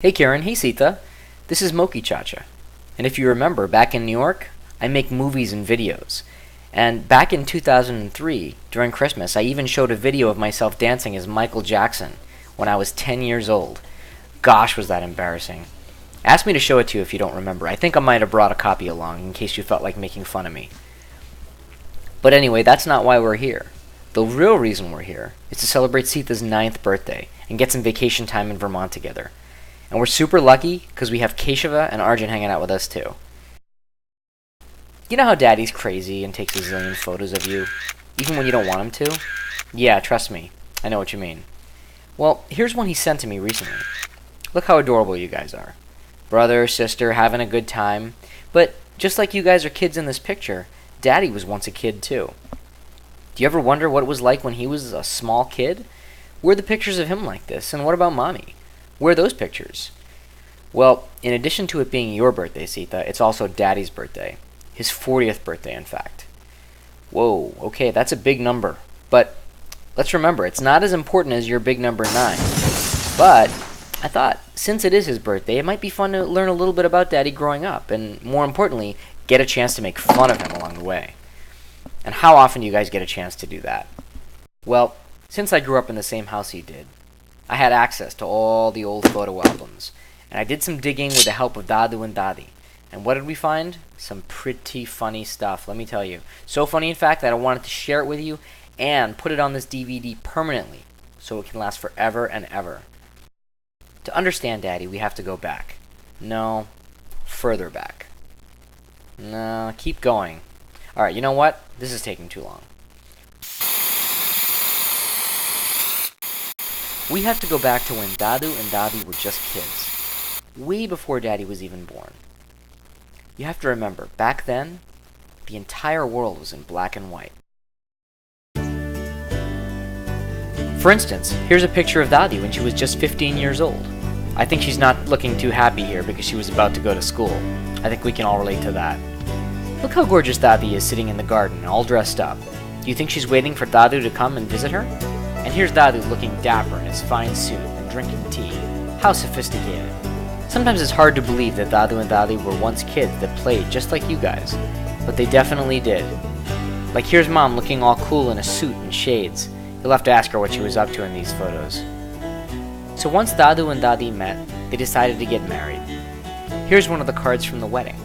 Hey Karen, hey Seeta. This is Moki Chacha. And if you remember, back in New York, I make movies and videos. And back in 2003, during Christmas, I even showed a video of myself dancing as Michael Jackson when I was 10 years old. Gosh, was that embarrassing. Ask me to show it to you if you don't remember. I think I might have brought a copy along in case you felt like making fun of me. But anyway, that's not why we're here. The real reason we're here is to celebrate Seeta's 9th birthday and get some vacation time in Vermont together. And we're super lucky because we have Keshava and Arjun hanging out with us too. You know how Daddy's crazy and takes a zillion photos of you, even when you don't want him to? Yeah, trust me, I know what you mean. Well, here's one he sent to me recently. Look how adorable you guys are. Brother, sister, having a good time. But just like you guys are kids in this picture, Daddy was once a kid too. Do you ever wonder what it was like when he was a small kid? Where are the pictures of him like this? And what about Mommy? Where are those pictures? Well, in addition to it being your birthday, Seeta, it's also Daddy's birthday. His 40th birthday, in fact. Whoa, okay, that's a big number. But let's remember, it's not as important as your big number 9. But I thought, since it is his birthday, it might be fun to learn a little bit about Daddy growing up, and more importantly, get a chance to make fun of him along the way. And how often do you guys get a chance to do that? Well, since I grew up in the same house he did, I had access to all the old photo albums, and I did some digging with the help of Dadu and Dadi. And what did we find? Some pretty funny stuff, let me tell you. So funny, in fact, that I wanted to share it with you and put it on this DVD permanently so it can last forever and ever. To understand Daddy, we have to go back. No, further back. No, keep going. Alright, you know what? This is taking too long. We have to go back to when Dadu and Dadi were just kids, way before Daddy was even born. You have to remember, back then, the entire world was in black and white. For instance, here's a picture of Dadi when she was just 15 years old. I think she's not looking too happy here because she was about to go to school. I think we can all relate to that. Look how gorgeous Dadi is sitting in the garden, all dressed up. Do you think she's waiting for Dadu to come and visit her? And here's Dadu looking dapper in his fine suit and drinking tea. How sophisticated. Sometimes it's hard to believe that Dadu and Dadi were once kids that played just like you guys. But they definitely did. Like here's Mom looking all cool in a suit and shades. You'll have to ask her what she was up to in these photos. So once Dadu and Dadi met, they decided to get married. Here's one of the cards from the wedding.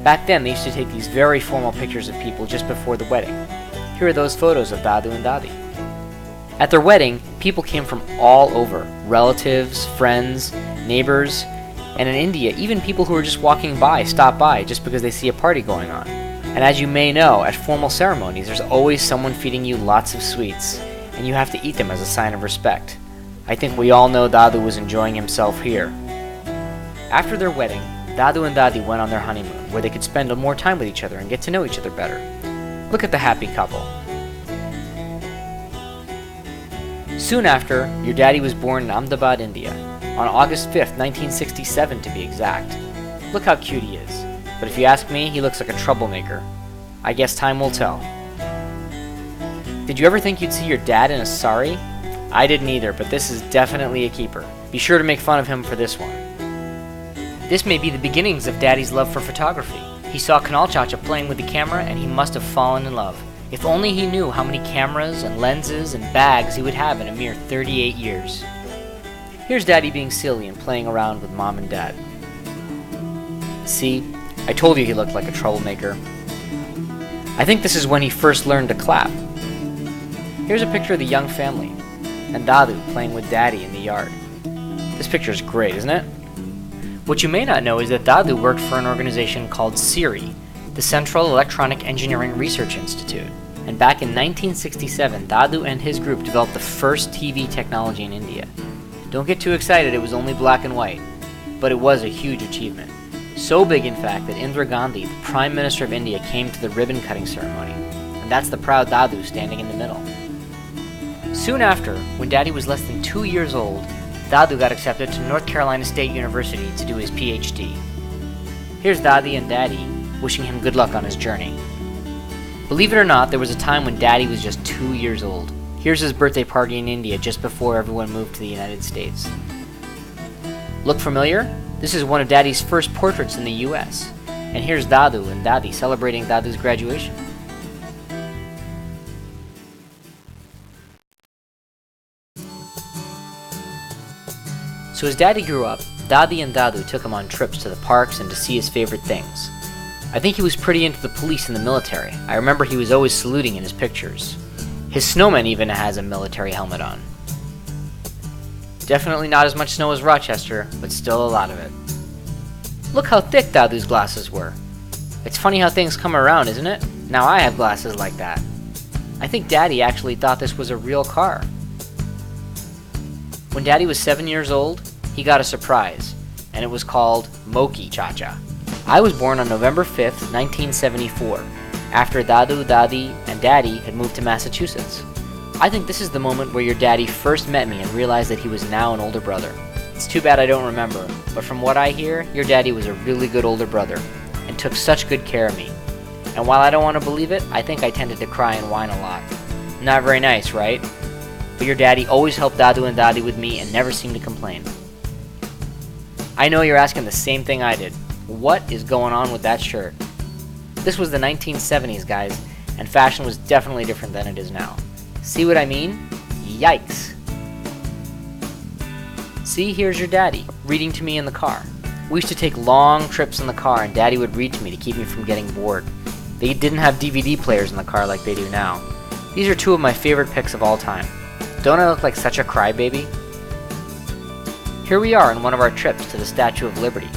Back then they used to take these very formal pictures of people just before the wedding. Here are those photos of Dadu and Dadi. At their wedding, people came from all over. Relatives, friends, neighbors, and in India, even people who are just walking by stop by just because they see a party going on. And as you may know, at formal ceremonies, there's always someone feeding you lots of sweets, and you have to eat them as a sign of respect. I think we all know Dadu was enjoying himself here. After their wedding, Dadu and Dadi went on their honeymoon, where they could spend more time with each other and get to know each other better. Look at the happy couple. Soon after, your daddy was born in Ahmedabad, India, on August 5th, 1967 to be exact. Look how cute he is. But if you ask me, he looks like a troublemaker. I guess time will tell. Did you ever think you'd see your dad in a sari? I didn't either, but this is definitely a keeper. Be sure to make fun of him for this one. This may be the beginnings of Daddy's love for photography. He saw Kanal Chacha playing with the camera and he must have fallen in love. If only he knew how many cameras and lenses and bags he would have in a mere 38 years. Here's Daddy being silly and playing around with Mom and Dad. See, I told you he looked like a troublemaker. I think this is when he first learned to clap. Here's a picture of the young family, and Dadu playing with Daddy in the yard. This picture is great, isn't it? What you may not know is that Dadu worked for an organization called CERI, the Central Electronic Engineering Research Institute. And back in 1967, Dadu and his group developed the first TV technology in India. Don't get too excited, it was only black and white. But it was a huge achievement. So big, in fact, that Indira Gandhi, the Prime Minister of India, came to the ribbon-cutting ceremony. And that's the proud Dadu standing in the middle. Soon after, when Daddy was less than 2 years old, Dadu got accepted to North Carolina State University to do his PhD. Here's Dadi and Daddy wishing him good luck on his journey. Believe it or not, there was a time when Daddy was just 2 years old. Here's his birthday party in India just before everyone moved to the United States. Look familiar? This is one of Daddy's first portraits in the US. And here's Dadu and Dadi celebrating Dadu's graduation. So as Daddy grew up, Dadi and Dadu took him on trips to the parks and to see his favorite things. I think he was pretty into the police and the military. I remember he was always saluting in his pictures. His snowman even has a military helmet on. Definitely not as much snow as Rochester, but still a lot of it. Look how thick Dadu's glasses were. It's funny how things come around, isn't it? Now I have glasses like that. I think Daddy actually thought this was a real car. When Daddy was 7 years old, he got a surprise, and it was called Moki Chacha. I was born on November 5th, 1974, after Dadu, Dadi, and Daddy had moved to Massachusetts. I think this is the moment where your daddy first met me and realized that he was now an older brother. It's too bad I don't remember, but from what I hear, your daddy was a really good older brother, and took such good care of me. And while I don't want to believe it, I think I tended to cry and whine a lot. Not very nice, right? But your daddy always helped Dadu and Dadi with me and never seemed to complain. I know you're asking the same thing I did. What is going on with that shirt? This was the 1970s, guys, and fashion was definitely different than it is now. See what I mean? Yikes. See, here's your daddy, reading to me in the car. We used to take long trips in the car and Daddy would read to me to keep me from getting bored. They didn't have DVD players in the car like they do now. These are two of my favorite pics of all time. Don't I look like such a crybaby? Here we are on one of our trips to the Statue of Liberty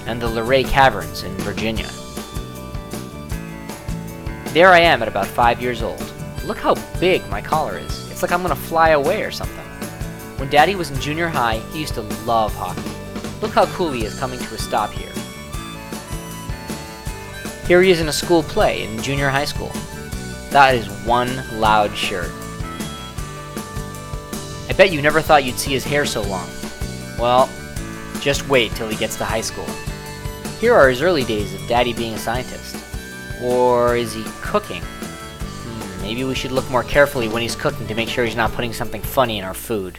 and the Luray Caverns in Virginia. There I am at about 5 years old. Look how big my collar is. It's like I'm gonna fly away or something. When Daddy was in junior high, he used to love hockey. Look how cool he is coming to a stop here. Here he is in a school play in junior high school. That is one loud shirt. I bet you never thought you'd see his hair so long. Well, just wait till he gets to high school. Here are his early days of Daddy being a scientist. Or is he cooking? Maybe we should look more carefully when he's cooking to make sure he's not putting something funny in our food.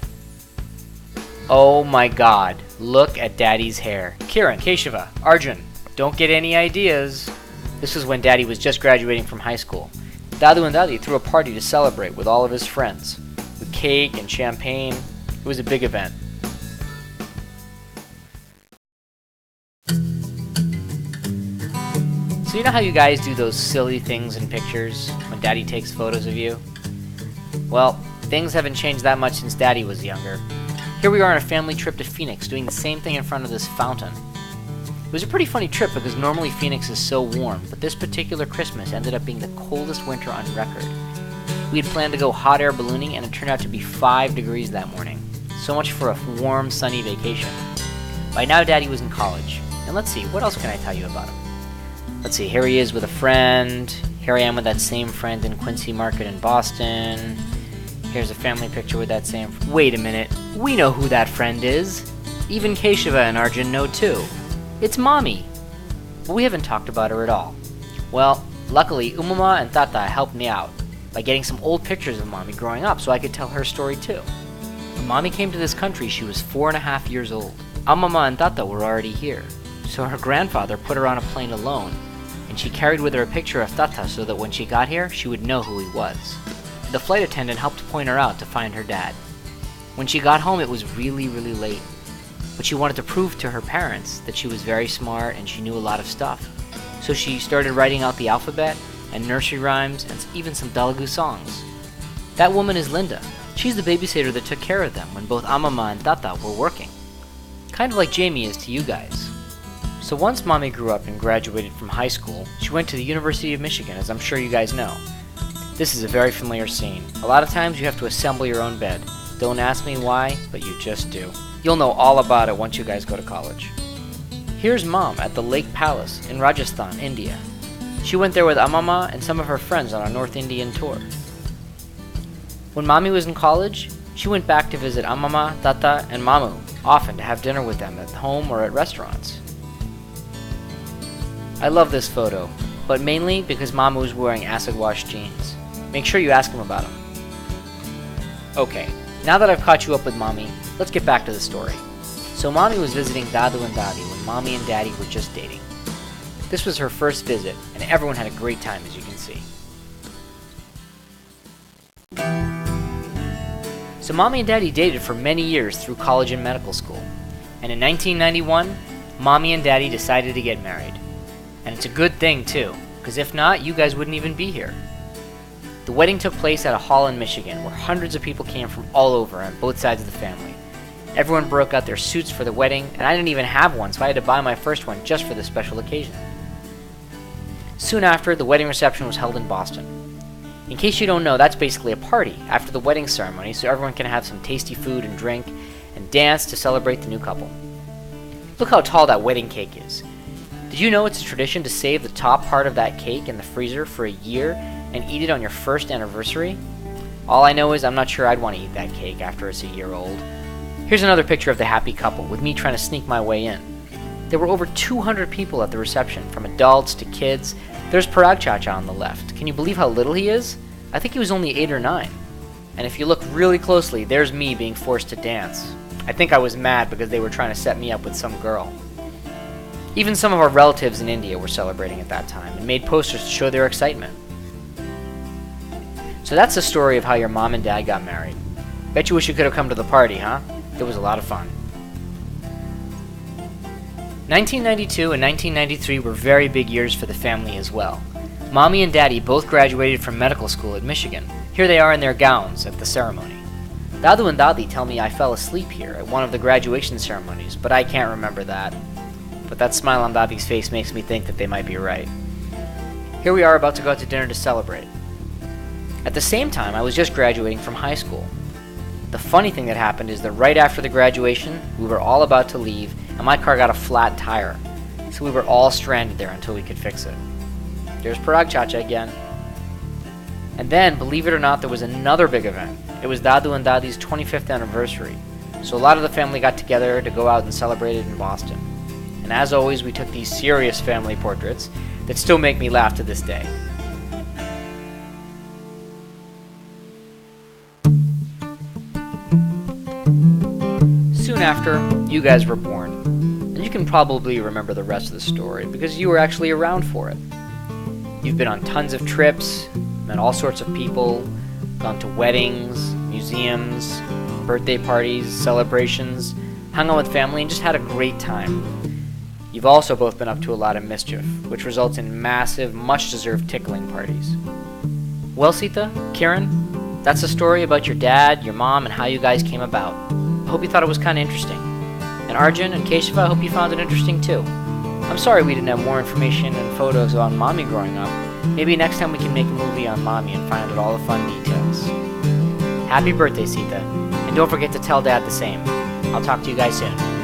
Oh my god, look at Daddy's hair. Kiran, Keshava, Arjun, don't get any ideas. This was when Daddy was just graduating from high school. Dadu and Dadi threw a party to celebrate with all of his friends. With cake and champagne. It was a big event. So you know how you guys do those silly things in pictures when Daddy takes photos of you? Well, things haven't changed that much since Daddy was younger. Here we are on a family trip to Phoenix doing the same thing in front of this fountain. It was a pretty funny trip because normally Phoenix is so warm, but this particular Christmas ended up being the coldest winter on record. We had planned to go hot air ballooning and it turned out to be 5 degrees that morning. So much for a warm, sunny vacation. By now Daddy was in college. And let's see, what else can I tell you about him? Let's see, here he is with a friend. Here I am with that same friend in Quincy Market in Boston. Here's a family picture with that same... Wait a minute, we know who that friend is. Even Keshava and Arjun know too. It's Mommy. But we haven't talked about her at all. Well, luckily Umama and Tata helped me out by getting some old pictures of Mommy growing up so I could tell her story too. When Mommy came to this country, she was 4.5 years old. Amama and Tata were already here, so her grandfather put her on a plane alone, and she carried with her a picture of Tata so that when she got here, she would know who he was. The flight attendant helped point her out to find her dad. When she got home, it was really late, but she wanted to prove to her parents that she was very smart and she knew a lot of stuff. So she started writing out the alphabet and nursery rhymes and even some Telugu songs. That woman is Linda. She's the babysitter that took care of them when both Amama and Tata were working. Kind of like Jamie is to you guys. So once Mommy grew up and graduated from high school, she went to the University of Michigan, as I'm sure you guys know. This is a very familiar scene. A lot of times you have to assemble your own bed. Don't ask me why, but you just do. You'll know all about it once you guys go to college. Here's Mom at the Lake Palace in Rajasthan, India. She went there with Amama and some of her friends on a North Indian tour. When Mommy was in college, she went back to visit Amama, Tata, and Mamu, often to have dinner with them at home or at restaurants. I love this photo, but mainly because Mamu was wearing acid-wash jeans. Make sure you ask him about them. Okay, now that I've caught you up with Mommy, let's get back to the story. So So Mommy was visiting Dadu and Dadi when Mommy and Daddy were just dating. This was her first visit, and everyone had a great time, as you can see. So Mommy and Daddy dated for many years through college and medical school. And in 1991, Mommy and Daddy decided to get married. And it's a good thing, too, because if not, you guys wouldn't even be here. The wedding took place at a hall in Michigan, where hundreds of people came from all over on both sides of the family. Everyone broke out their suits for the wedding, and I didn't even have one, so I had to buy my first one just for this special occasion. Soon after, the wedding reception was held in Boston. In case you don't know, that's basically a party after the wedding ceremony, so everyone can have some tasty food and drink and dance to celebrate the new couple. Look how tall that wedding cake is. Did you know it's a tradition to save the top part of that cake in the freezer for a year and eat it on your first anniversary? All I know is I'm not sure I'd want to eat that cake after it's a year old. Here's another picture of the happy couple, with me trying to sneak my way in. There were over 200 people at the reception, from adults to kids. There's Parag Chacha on the left. Can you believe how little he is? I think he was only 8 or 9. And if you look really closely, there's me being forced to dance. I think I was mad because they were trying to set me up with some girl. Even some of our relatives in India were celebrating at that time and made posters to show their excitement. So that's the story of how your mom and dad got married. Bet you wish you could have come to the party, huh? It was a lot of fun. 1992 and 1993 were very big years for the family as well. Mommy and Daddy both graduated from medical school at Michigan. Here they are in their gowns at the ceremony. Dadu and Dadi tell me I fell asleep here at one of the graduation ceremonies, but I can't remember that. But that smile on Dadi's face makes me think that they might be right. Here we are about to go out to dinner to celebrate. At the same time, I was just graduating from high school. The funny thing that happened is that right after the graduation, we were all about to leave, and my car got a flat tire. So we were all stranded there until we could fix it. There's Parag Chacha again. And then, believe it or not, there was another big event. It was Dadu and Dadi's 25th anniversary. So a lot of the family got together to go out and celebrate it in Boston. And as always, we took these serious family portraits that still make me laugh to this day. Soon after, you guys were born. And you can probably remember the rest of the story because you were actually around for it. You've been on tons of trips, met all sorts of people, gone to weddings, museums, birthday parties, celebrations, hung out with family, and just had a great time. You've also both been up to a lot of mischief, which results in massive, much-deserved tickling parties. Well, Seeta, Kiran, that's the story about your dad, your mom, and how you guys came about. I hope you thought it was kind of interesting. And Arjun and Keshava, I hope you found it interesting too. I'm sorry we didn't have more information and photos on Mommy growing up. Maybe next time we can make a movie on Mommy and find out all the fun details. Happy birthday, Seeta. And don't forget to tell Dad the same. I'll talk to you guys soon.